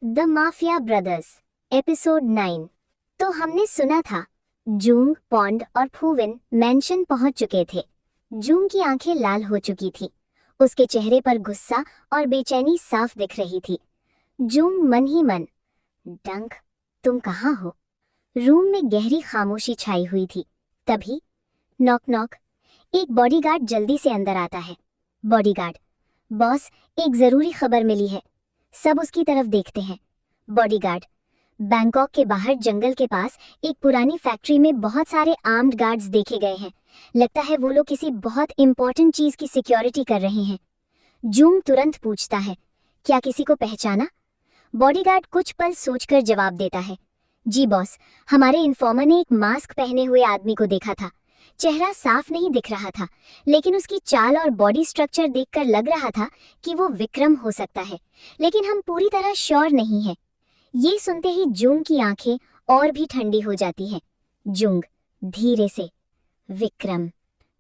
The mafia brothers episode 9। तो हमने सुना था जूंग, पॉन्ड और फूविन मैंशन पहुंच चुके थे। जूंग की आंखें लाल हो चुकी थी। उसके चेहरे पर गुस्सा और बेचैनी साफ दिख रही थी। जूंग मन ही मन, डंक तुम कहाँ हो? रूम में गहरी खामोशी छाई हुई थी। तभी नॉक नॉक। एक बॉडीगार्ड जल्दी से अंदर आता है। बॉडीगार्ड, बॉस, एक जरूरी खबर मिली है। सब उसकी तरफ देखते हैं। बॉडीगार्ड, बैंकॉक के बाहर जंगल के पास एक पुरानी फैक्ट्री में बहुत सारे आर्म्ड गार्ड्स देखे गए हैं। लगता है वो लोग किसी बहुत इंपॉर्टेंट चीज की सिक्योरिटी कर रहे हैं। जूंग तुरंत पूछता है, क्या किसी को पहचाना? बॉडीगार्ड कुछ पल सोचकर जवाब देता है, जी बॉस, हमारे इन्फॉर्मर ने एक मास्क पहने हुए आदमी को देखा था। चेहरा साफ नहीं दिख रहा था, लेकिन उसकी चाल और बॉडी स्ट्रक्चर देखकर लग रहा था कि वो विक्रम हो सकता है, लेकिन हम पूरी तरह श्योर नहीं है। ये सुनते ही जूंग की आंखें और भी ठंडी हो जाती हैं। जूंग धीरे से, विक्रम,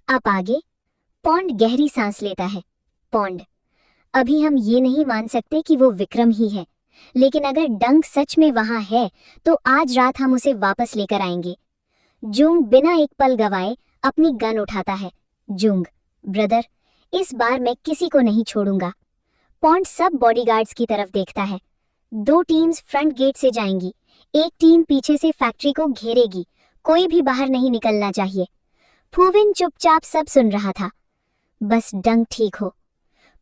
आप आगे। पॉन्ड गहरी सांस लेता है। पॉन्ड, अभी हम ये नहीं मान सकते कि वो विक्रम ही है, लेकिन अगर डंक सच में वहां है तो आज रात हम उसे वापस लेकर आएंगे। जूंग बिना एक पल गवाए अपनी गन उठाता है। जूंग, ब्रदर, इस बार मैं किसी को नहीं छोड़ूंगा। पॉन्ड सब बॉडीगार्ड्स की तरफ देखता है। 2 टीम्स फ्रंट गेट से जाएंगी, एक टीम पीछे से फैक्ट्री को घेरेगी। कोई भी बाहर नहीं निकलना चाहिए। फूविन चुपचाप सब सुन रहा था। बस डंक ठीक हो।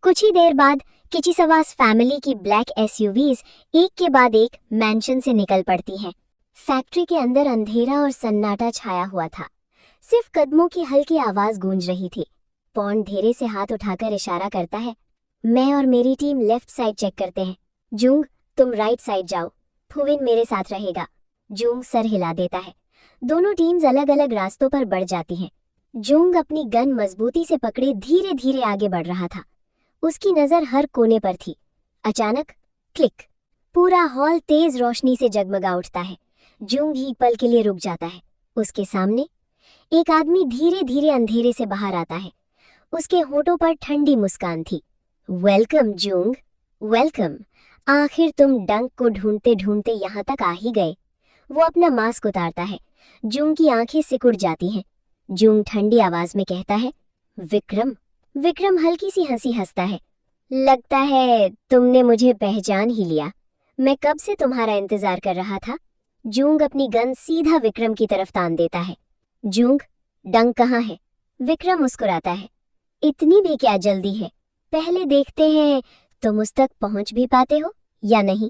कुछ ही देर बाद किचिसवास फैमिली की ब्लैक एसयूवीज एक के बाद एक मैंशन से निकल पड़ती हैं। फैक्ट्री के अंदर अंधेरा और सन्नाटा छाया हुआ था। सिर्फ कदमों की हल्की आवाज गूंज रही थी। पॉन्ड धीरे से हाथ उठाकर इशारा करता है, मैं और मेरी टीम लेफ्ट साइड चेक करते हैं। जूंग, तुम राइट साइड जाओ। फूविन मेरे साथ रहेगा। जूंग सर हिला देता है। दोनों टीम्स अलग अलग रास्तों पर बढ़ जाती हैं। जूंग अपनी गन मजबूती से पकड़े धीरे धीरे आगे बढ़ रहा था। उसकी नजर हर कोने पर थी। अचानक क्लिक, पूरा हॉल तेज रोशनी से जगमगा उठता है। जूंग ही पल के लिए रुक जाता है। उसके सामने एक आदमी धीरे धीरे अंधेरे से बाहर आता है। उसके होठों पर ठंडी मुस्कान थी। Welcome Jung, welcome. आखिर तुम डंक को ढूंढते ढूंढते यहाँ तक आ ही गए। वो अपना मास्क उतारता है। जूंग की आंखें सिकुड़ जाती हैं। जूंग ठंडी आवाज में कहता है, विक्रम। विक्रम हल्की सी हंसी हंसता है। लगता है तुमने मुझे पहचान ही लिया। मैं कब से तुम्हारा इंतजार कर रहा था। जूंग अपनी गन सीधा विक्रम की तरफ तान देता है। जूंग, डंक कहाँ है? विक्रम मुस्कुराता है, इतनी भी क्या जल्दी है? पहले देखते हैं तुम उस तक पहुंच भी पाते हो या नहीं।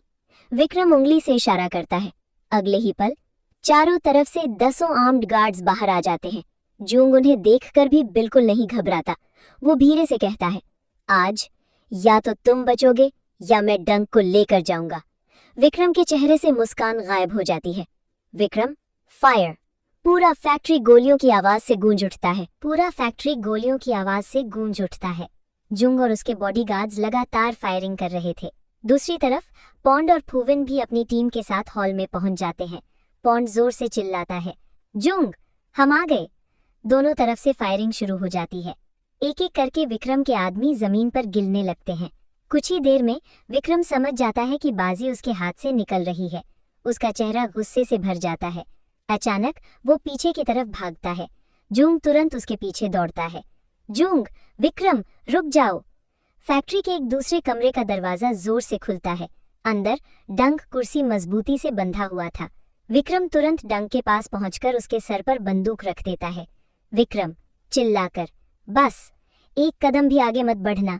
विक्रम उंगली से इशारा करता है। अगले ही पल चारों तरफ से 10 आर्म्ड गार्ड्स बाहर आ जाते हैं। जूंग उन्हें देखकर भी बिल्कुल नहीं घबराता। वो धीरे से कहता है, आज या तो तुम बचोगे या मैं डंक को लेकर जाऊंगा। विक्रम के चेहरे से मुस्कान गायब हो जाती है। विक्रम, फायर। पूरा फैक्ट्री गोलियों की आवाज से गूंज उठता है। जूंग और उसके बॉडीगार्ड्स लगातार फायरिंग कर रहे थे। दूसरी तरफ पॉन्ड और फूविन भी अपनी टीम के साथ हॉल में पहुंच जाते हैं। पॉन्ड जोर से चिल्लाता है, जूंग, हम आ गए। दोनों तरफ से फायरिंग शुरू हो जाती है। एक एक करके विक्रम के आदमी जमीन पर गिरने लगते हैं। कुछ ही देर में विक्रम समझ जाता है कि बाजी उसके हाथ से निकल रही है। उसका चेहरा गुस्से से भर जाता है। अचानक वो पीछे की तरफ भागता है। जूंग तुरंत उसके पीछे दौड़ता है। जूंग, विक्रम, रुक जाओ। फैक्ट्री के एक दूसरे कमरे का दरवाजा जोर से खुलता है। अंदर डंक कुर्सी मजबूती से बंधा हुआ था। विक्रम तुरंत डंक के पास पहुंचकर उसके सर पर बंदूक रख देता है। विक्रम चिल्लाकर, बस एक कदम भी आगे मत बढ़ना।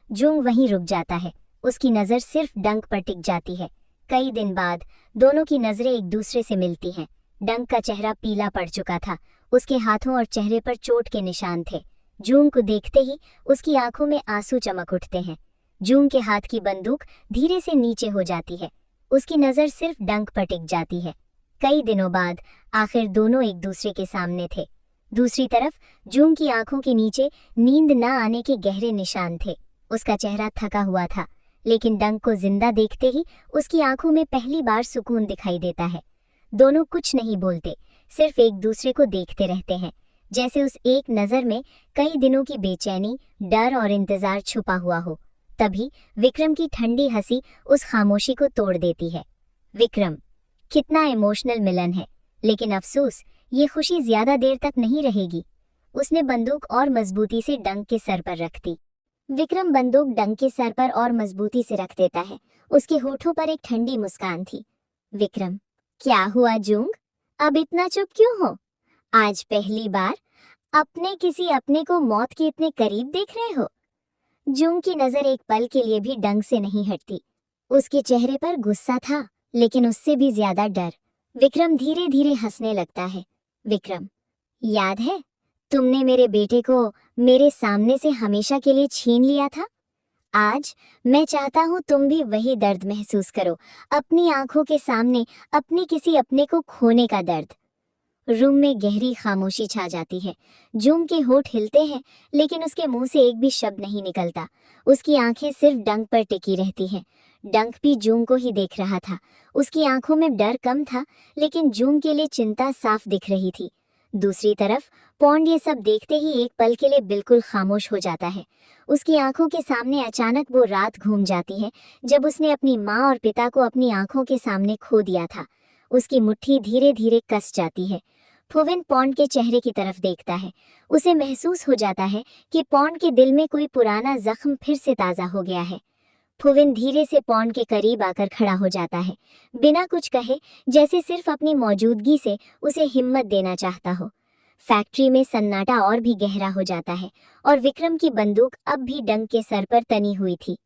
जूंग वहीं रुक जाता है। उसकी नजर सिर्फ डंक पर टिक जाती है। कई दिन बाद दोनों की नजरें एक दूसरे से मिलती हैं। डंक का चेहरा पीला पड़ चुका था। उसके हाथों और चेहरे पर चोट के निशान थे। जूंग को देखते ही उसकी आंखों में आंसू चमक उठते हैं। जूंग के हाथ की बंदूक धीरे से नीचे हो जाती है। उसकी नजर सिर्फ डंक पर टिक जाती है। कई दिनों बाद आखिर दोनों एक दूसरे के सामने थे। दूसरी तरफ जूंग की आंखों के नीचे नींद न आने के गहरे निशान थे। उसका चेहरा थका हुआ था, लेकिन डंक को जिंदा देखते ही उसकी आंखों में पहली बार सुकून दिखाई देता है। दोनों कुछ नहीं बोलते, सिर्फ एक दूसरे को देखते रहते हैं, जैसे उस एक नजर में कई दिनों की बेचैनी, डर और इंतजार छुपा हुआ हो। तभी विक्रम की ठंडी हंसी उस खामोशी को तोड़ देती है। विक्रम, कितना इमोशनल मिलन है, लेकिन अफसोस ये खुशी ज्यादा देर तक नहीं रहेगी। उसने बंदूक और मजबूती से डंक के सर पर रख दी। विक्रम बंदूक डंक के सर पर और मजबूती से रख देता है। उसके होठों पर एक ठंडी मुस्कान थी। विक्रम, क्या हुआ जूंग? अब इतना चुप क्यों हो? आज पहली बार अपने किसी अपने को मौत के इतने करीब देख रहे हो? जूंग की नजर एक पल के लिए भी डंक से नहीं हटती। उसके चेहरे पर गुस्सा था, लेकिन उससे भी ज्यादा डर। विक्रम धीरे धीरे हंसने लगता है। विक्रम, याद है तुमने मेरे बेटे को मेरे सामने से हमेशा के लिए छीन लिया था? आज मैं चाहता हूँ तुम भी वही दर्द महसूस करो, अपनी आंखों के सामने अपने किसी अपने को खोने का दर्द। रूम में गहरी खामोशी छा जाती है। जूंग के होठ हिलते हैं, लेकिन उसके मुंह से एक भी शब्द नहीं निकलता। उसकी आंखें सिर्फ डंक पर टिकी रहती हैं। डंक भी जूंग को ही देख रहा था। उसकी आंखों में डर कम था, लेकिन जूंग के लिए चिंता साफ दिख रही थी। दूसरी तरफ पॉन्ड ये सब देखते ही एक पल के लिए बिल्कुल खामोश हो जाता है। उसकी आंखों के सामने अचानक वो रात घूम जाती है जब उसने अपनी माँ और पिता को अपनी आंखों के सामने खो दिया था। उसकी मुट्ठी धीरे धीरे कस जाती है। फुविन पॉन्ड के चेहरे की तरफ देखता है। उसे महसूस हो जाता है कि पॉन्ड के दिल में कोई पुराना जख्म फिर से ताज़ा हो गया है। फुविन धीरे से पॉन्ड के करीब आकर खड़ा हो जाता है, बिना कुछ कहे, जैसे सिर्फ अपनी मौजूदगी से उसे हिम्मत देना चाहता हो। फैक्ट्री में सन्नाटा और भी गहरा हो जाता है और विक्रम की बंदूक अब भी डंक के सर पर तनी हुई थी।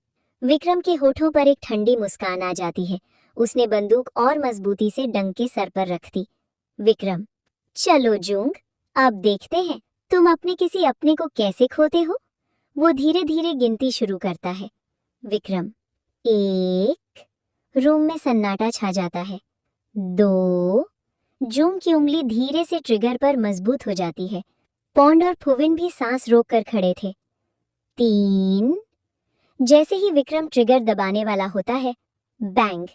विक्रम के होठों पर एक ठंडी मुस्कान आ जाती है। उसने बंदूक और मजबूती से डंक के सर पर रख दी। विक्रम, चलो जूंग, अब देखते हैं तुम अपने किसी अपने को कैसे खोते हो। वो धीरे धीरे गिनती शुरू करता है। विक्रम, 1। रूम में सन्नाटा छा जाता है। 2। जूंग की उंगली धीरे से ट्रिगर पर मजबूत हो जाती है। पॉन्ड और फुविन भी सांस रोककर खड़े थे। 3। जैसे ही विक्रम ट्रिगर दबाने वाला होता है, बैंग,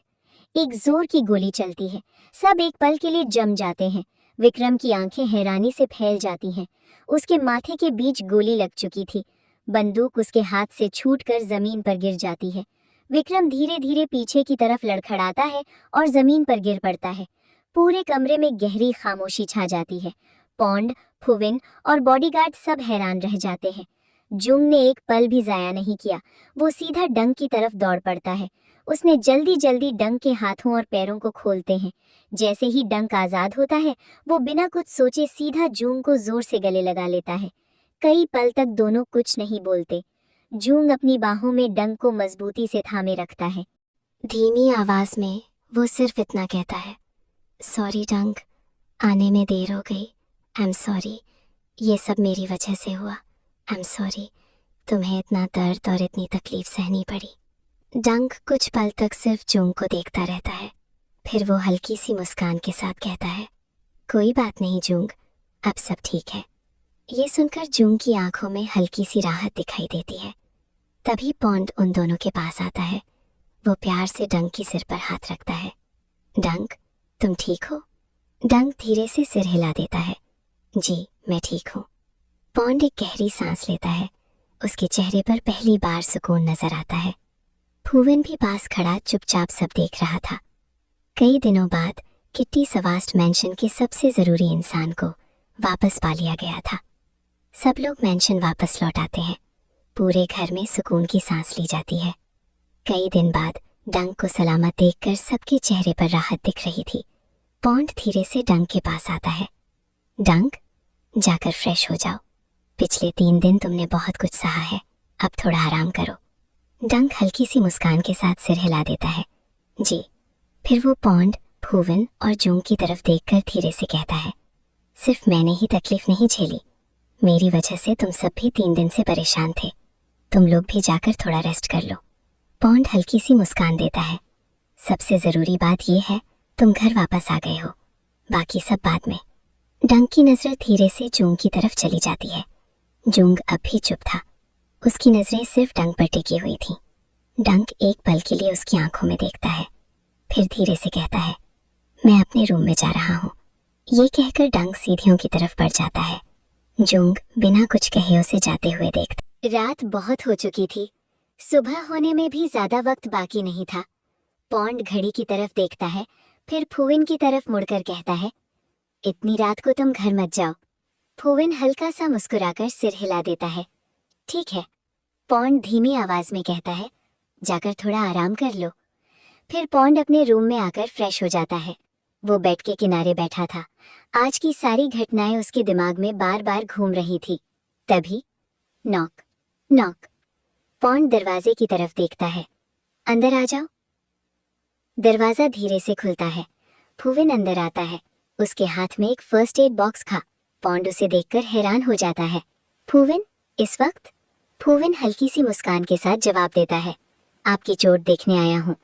एक जोर की गोली चलती है। सब एक पल के लिए जम जाते हैं। विक्रम की आंखें हैरानी से फैल जाती हैं। उसके माथे के बीच गोली लग चुकी थी। बंदूक उसके हाथ से छूटकर जमीन पर गिर जाती है। विक्रम धीरे धीरे पीछे की तरफ लड़खड़ाता है और जमीन पर गिर पड़ता है। पूरे कमरे में गहरी खामोशी छा जाती है। पॉन्ड, फुविन और बॉडीगार्ड सब हैरान रह जाते हैं। जूंग ने एक पल भी जाया नहीं किया। वो सीधा डंक की तरफ दौड़ पड़ता है। उसने जल्दी जल्दी डंक के हाथों और पैरों को खोलते हैं। जैसे ही डंक आजाद होता है, वो बिना कुछ सोचे सीधा जूंग को जोर से गले लगा लेता है। कई पल तक दोनों कुछ नहीं बोलते। जूंग अपनी बाहों में डंक को मजबूती से थामे रखता है। धीमी आवाज में वो सिर्फ इतना कहता है, सॉरी डंक, आने में देर हो गई। आई एम सॉरी, ये सब मेरी वजह से हुआ। आई एम सॉरी, तुम्हें इतना दर्द और इतनी तकलीफ सहनी पड़ी। डंक कुछ पल तक सिर्फ जूंग को देखता रहता है। फिर वो हल्की सी मुस्कान के साथ कहता है, कोई बात नहीं जूंग, अब सब ठीक है। ये सुनकर जूंग की आंखों में हल्की सी राहत दिखाई देती है। तभी पॉन्ड उन दोनों के पास आता है। वो प्यार से डंक की सिर पर हाथ रखता है। डंक, तुम ठीक हो? डंक धीरे से सिर हिला देता है। जी, मैं ठीक हूँ। पॉन्ड एक गहरी सांस लेता है। उसके चेहरे पर पहली बार सुकून नजर आता है। फुविन भी पास खड़ा चुपचाप सब देख रहा था। कई दिनों बाद किट्टी सवास्ट मैंशन के सबसे जरूरी इंसान को वापस पा लिया गया था। सब लोग मैंशन वापस लौट आते हैं। पूरे घर में सुकून की सांस ली जाती है। कई दिन बाद डंक को सलामत देखकर सबके चेहरे पर राहत दिख रही थी। पॉन्ड धीरे से डंक के पास आता है। डंक, जाकर फ्रेश हो जाओ। पिछले 3 दिन तुमने बहुत कुछ सहा है, अब थोड़ा आराम करो। डंक हल्की सी मुस्कान के साथ सिर हिला देता है। जी। फिर वो पॉन्ड, फुविन और जूंग की तरफ देखकर धीरे से कहता है, सिर्फ मैंने ही तकलीफ नहीं झेली, मेरी वजह से तुम सब भी 3 दिन से परेशान थे। तुम लोग भी जाकर थोड़ा रेस्ट कर लो। पॉन्ड हल्की सी मुस्कान देता है। सबसे जरूरी बात यह है, तुम घर वापस आ गए हो, बाकी सब बाद में। डंक की नजर धीरे से जूंग की तरफ चली जाती है। जूंग अब भी चुप था। उसकी नजरें सिर्फ डंक पर टिकी हुई थीं। डंक एक पल के लिए उसकी आंखों में देखता है, फिर धीरे से कहता है, मैं अपने रूम में जा रहा हूँ। ये कहकर डंक सीढ़ियों की तरफ बढ़ जाता है। जूंग बिना कुछ कहे उसे जाते हुए देखता। रात बहुत हो चुकी थी। सुबह होने में भी ज्यादा वक्त बाकी नहीं था। पॉन्ड घड़ी की तरफ देखता है, फिर फूविन की तरफ मुड़कर कहता है, इतनी रात को तुम घर मत जाओ। फूविन हल्का सा मुस्कुराकर सिर हिला देता है। ठीक है, पॉन्ड धीमी आवाज में कहता है, जाकर थोड़ा आराम कर लो। फिर पॉन्ड अपने रूम में आकर फ्रेश हो जाता है। वो बेड के किनारे बैठा था। आज की सारी घटनाएं उसके दिमाग में बार बार घूम रही थी। तभी नॉक नॉक। पॉन्ड दरवाजे की तरफ देखता है। अंदर आ जाओ। दरवाजा धीरे से खुलता है। फूविन अंदर आता है। उसके हाथ में एक फर्स्ट एड बॉक्स था। पॉन्ड उसे देखकर हैरान हो जाता है। फूविन, इस वक्त? फूविन हल्की सी मुस्कान के साथ जवाब देता है, आपकी चोट देखने आया हूँ।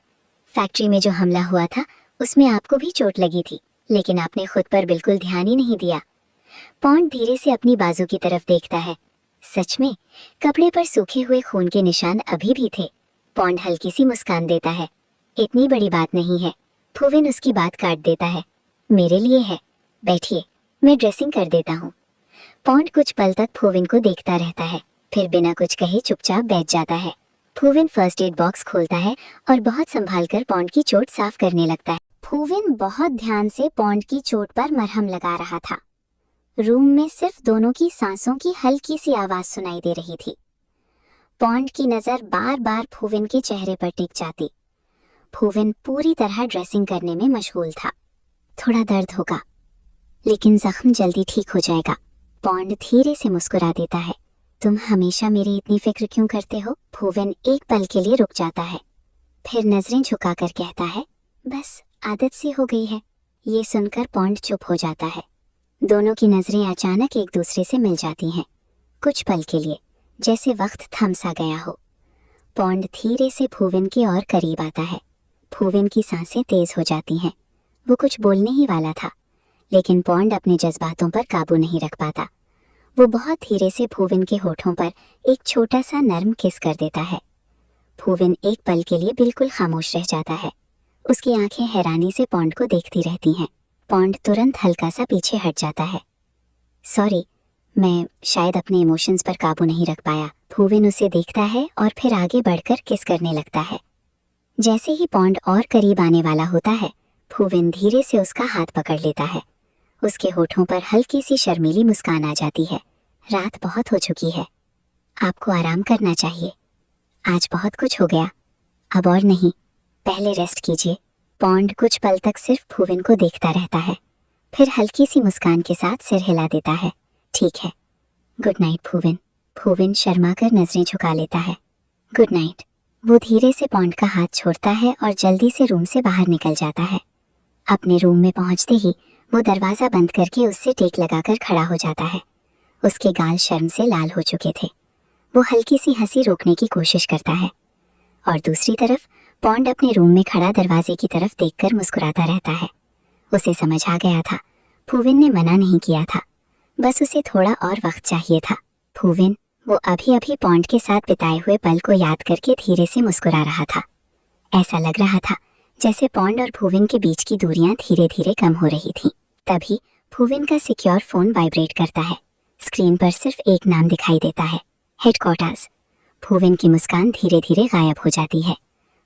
फैक्ट्री में जो हमला हुआ था उसमें आपको भी चोट लगी थी, लेकिन आपने खुद पर बिल्कुल ध्यान ही नहीं दिया। पॉन्ड धीरे से अपनी बाजू की तरफ देखता है। सच में कपड़े पर सूखे हुए खून के निशान अभी भी थे। पॉन्ड हल्की सी मुस्कान देता है, इतनी बड़ी बात नहीं है। फूविन उसकी बात काट देता है, मेरे लिए है, बैठिए, मैं ड्रेसिंग कर देता हूँ। पॉन्ड कुछ पल तक फूविन को देखता रहता है, फिर बिना कुछ कहे चुपचाप बैठ जाता है। फूविन फर्स्ट एड बॉक्स खोलता है और बहुत संभालकर पॉन्ड की चोट साफ करने लगता है। फूविन बहुत ध्यान से पॉन्ड की चोट पर मरहम लगा रहा था। रूम में सिर्फ दोनों की सांसों की हल्की सी आवाज सुनाई दे रही थी। पॉन्ड की नजर बार बार फूविन के चेहरे पर टिक जाती। फूविन पूरी तरह ड्रेसिंग करने में मशगूल था। थोड़ा दर्द होगा, लेकिन जख्म जल्दी ठीक हो जाएगा। पॉन्ड धीरे से मुस्कुरा देता है, तुम हमेशा मेरी इतनी फिक्र क्यों करते हो? फूविन एक पल के लिए रुक जाता है, फिर नजरें झुकाकर कहता है, बस आदत सी हो गई है। ये सुनकर पॉन्ड चुप हो जाता है। दोनों की नजरें अचानक एक दूसरे से मिल जाती हैं। कुछ पल के लिए जैसे वक्त थम सा गया हो। पॉन्ड धीरे से फूविन के और करीब आता है। फूविन की सांसें तेज हो जाती हैं। वो कुछ बोलने ही वाला था, लेकिन पॉन्ड अपने जज्बातों पर काबू नहीं रख पाता। वो बहुत धीरे से फूविन के होठों पर एक छोटा सा नर्म किस कर देता है। फूविन एक पल के लिए बिल्कुल खामोश रह जाता है। उसकी आंखें हैरानी से पॉन्ड को देखती रहती हैं। पॉन्ड तुरंत हल्का सा पीछे हट जाता है। सॉरी, मैं शायद अपने इमोशंस पर काबू नहीं रख पाया। फूविन उसे देखता है और फिर आगे बढ़कर किस करने लगता है। जैसे ही पॉन्ड और करीब आने वाला होता है, फूविन धीरे से उसका हाथ पकड़ लेता है। उसके होठों पर हल्की सी शर्मीली मुस्कान आ जाती है। रात बहुत हो चुकी है, आपको आराम करना चाहिए। आज बहुत कुछ हो गया, अब और नहीं, पहले रेस्ट कीजिए। पॉन्ड कुछ पल तक सिर्फ फूविन को देखता रहता है, फिर हल्की सी मुस्कान के साथ सिर हिला देता है। ठीक है, गुड नाइट फूविन। फूविन शर्माकर नजरें झुका लेता है। Good night. वो धीरे से पॉन्ड का हाथ छोड़ता है और जल्दी से रूम से बाहर निकल जाता है। अपने रूम में पहुंचते ही वो दरवाजा बंद करके उससे टेक लगाकर खड़ा हो जाता है। उसके गाल शर्म से लाल हो चुके थे। वो हल्की सी हंसी रोकने की कोशिश करता है, और दूसरी तरफ पॉन्ड अपने रूम में खड़ा दरवाजे की तरफ देखकर मुस्कुराता रहता है। उसे समझ आ गया था, फूविन ने मना नहीं किया था, बस उसे थोड़ा और वक्त चाहिए था। फूविन, वो अभी अभी पॉन्ड के साथ बिताए हुए पल को याद करके धीरे से मुस्कुरा रहा था। ऐसा लग रहा था जैसे पॉन्ड और फूविन के बीच की दूरियां धीरे धीरे कम हो रही थीं। तभी फूविन का सिक्योर फोन वाइब्रेट करता है। स्क्रीन पर सिर्फ एक नाम दिखाई देता है, हेडक्वार्टर्स। फूविन की मुस्कान धीरे धीरे गायब हो जाती है।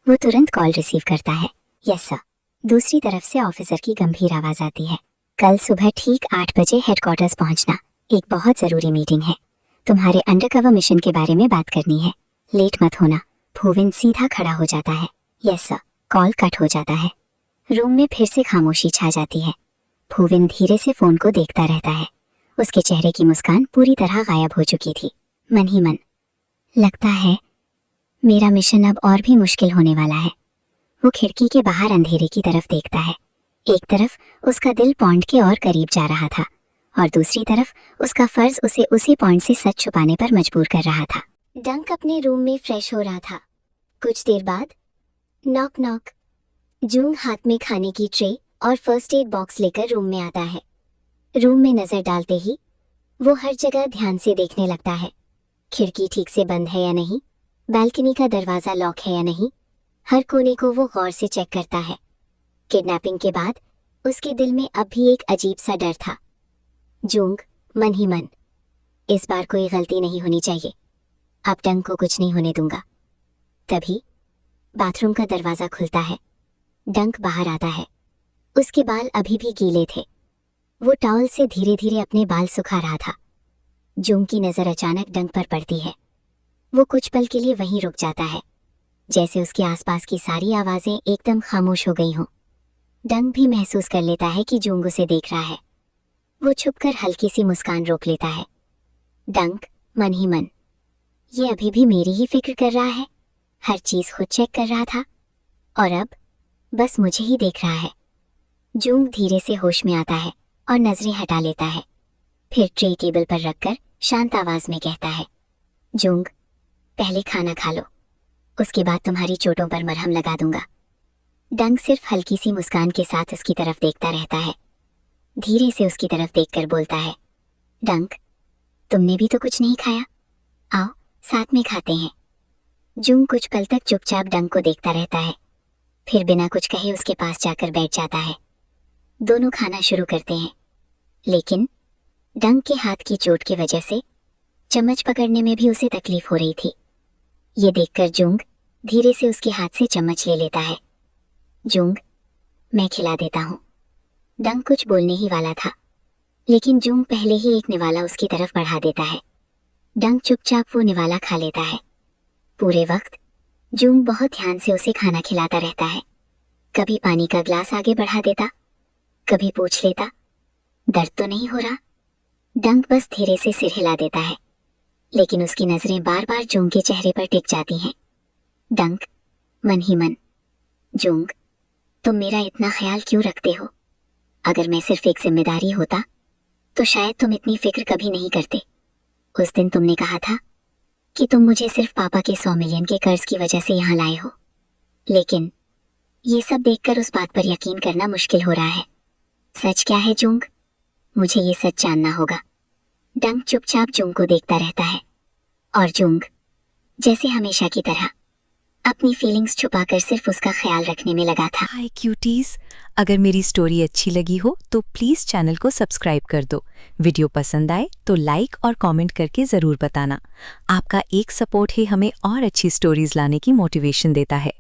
वो तुरंत कॉल रिसीव करता है। Yes sir. दूसरी तरफ से ऑफिसर की गंभीर आवाज आती है, कल सुबह ठीक 8 बजे हेडक्वार्टर्स पहुंचना, एक बहुत जरूरी मीटिंग है। तुम्हारे अंडरकवर मिशन के बारे में बात करनी है, लेट मत होना। फूविन सीधा खड़ा हो जाता है। Yes sir. कॉल कट हो जाता है। रूम में फिर से खामोशी छा जाती है। फूविन धीरे से फोन को देखता रहता है। उसके चेहरे की मुस्कान पूरी तरह गायब हो चुकी थी। मन ही मन, लगता है मेरा मिशन अब और भी मुश्किल होने वाला है। वो खिड़की के बाहर अंधेरे की तरफ देखता है। एक तरफ उसका दिल पॉन्ड के और करीब जा रहा था, और दूसरी तरफ उसका फर्ज उसे उसी पॉइंट से सच छुपाने पर मजबूर कर रहा था। डंक अपने रूम में फ्रेश हो रहा था। कुछ देर बाद नॉक नॉक। जूंग हाथ में खाने की ट्रे और फर्स्ट एड बॉक्स लेकर रूम में आता है। रूम में नजर डालते ही वो हर जगह ध्यान से देखने लगता है। खिड़की ठीक से बंद है या नहीं, बालकनी का दरवाजा लॉक है या नहीं, हर कोने को वो गौर से चेक करता है। किडनैपिंग के बाद उसके दिल में अब भी एक अजीब सा डर था। जूंग, मन ही मन, इस बार कोई गलती नहीं होनी चाहिए। अब डंक को कुछ नहीं होने दूंगा। तभी बाथरूम का दरवाजा खुलता है। डंक बाहर आता है। उसके बाल अभी भी गीले थे। वो टॉवल से धीरे धीरे अपने बाल सुखा रहा था। जूंग की नज़र अचानक डंक पर पड़ती है। वो कुछ पल के लिए वहीं रुक जाता है, जैसे उसके आसपास की सारी आवाज़ें एकदम खामोश हो गई हों। डंक भी महसूस कर लेता है कि जूंग उसे देख रहा है। वो छुपकर हल्की सी मुस्कान रोक लेता है। डंक मन ही मन, ये अभी भी मेरी ही फिक्र कर रहा है, हर चीज़ खुद चेक कर रहा था और अब बस मुझे ही देख रहा है। जूंग धीरे से होश में आता है और नजरें हटा लेता है। फिर ट्रे टेबल पर रखकर शांत आवाज में कहता है, जूंग पहले खाना खा लो, उसके बाद तुम्हारी चोटों पर मरहम लगा दूंगा। डंक सिर्फ हल्की सी मुस्कान के साथ उसकी तरफ देखता रहता है। धीरे से उसकी तरफ देखकर बोलता है, डंक तुमने भी तो कुछ नहीं खाया, आओ साथ में खाते हैं। जूंग कुछ पल तक चुपचाप डंक को देखता रहता है, फिर बिना कुछ कहे उसके पास जाकर बैठ जाता है। दोनों खाना शुरू करते हैं, लेकिन डंक के हाथ की चोट की वजह से चम्मच पकड़ने में भी उसे तकलीफ हो रही थी। ये देखकर जूंग धीरे से उसके हाथ से चम्मच ले लेता है। जूंग मैं खिला देता हूँ। डंक कुछ बोलने ही वाला था, लेकिन जूंग पहले ही एक निवाला उसकी तरफ बढ़ा देता है। डंक चुपचाप वो निवाला खा लेता है। पूरे वक्त जूंग बहुत ध्यान से उसे खाना खिलाता रहता है। कभी पानी का ग्लास आगे बढ़ा देता, कभी पूछ लेता, दर्द तो नहीं हो रहा। डंक बस धीरे से सिर हिला देता है, लेकिन उसकी नजरें बार बार जूंग के चेहरे पर टिक जाती हैं। डंक मन ही मन, जूंग तुम मेरा इतना ख्याल क्यों रखते हो? अगर मैं सिर्फ एक जिम्मेदारी होता तो शायद तुम इतनी फिक्र कभी नहीं करते। उस दिन तुमने कहा था कि तुम मुझे सिर्फ पापा के 100 मिलियन के कर्ज की वजह से यहाँ लाए हो, लेकिन ये सब देखकर उस बात पर यकीन करना मुश्किल हो रहा है। सच क्या है जूंग? मुझे ये सच जानना होगा। डंक चुपचाप जूंग को देखता रहता है और जूंग जैसे हमेशा की तरह अपनी फीलिंग्स छुपाकर सिर्फ उसका ख्याल रखने में लगा था। हाय क्यूटीज, अगर मेरी स्टोरी अच्छी लगी हो तो प्लीज़ चैनल को सब्सक्राइब कर दो। वीडियो पसंद आए तो लाइक और कमेंट करके ज़रूर बताना। आपका एक सपोर्ट ही हमें और अच्छी स्टोरीज लाने की मोटिवेशन देता है।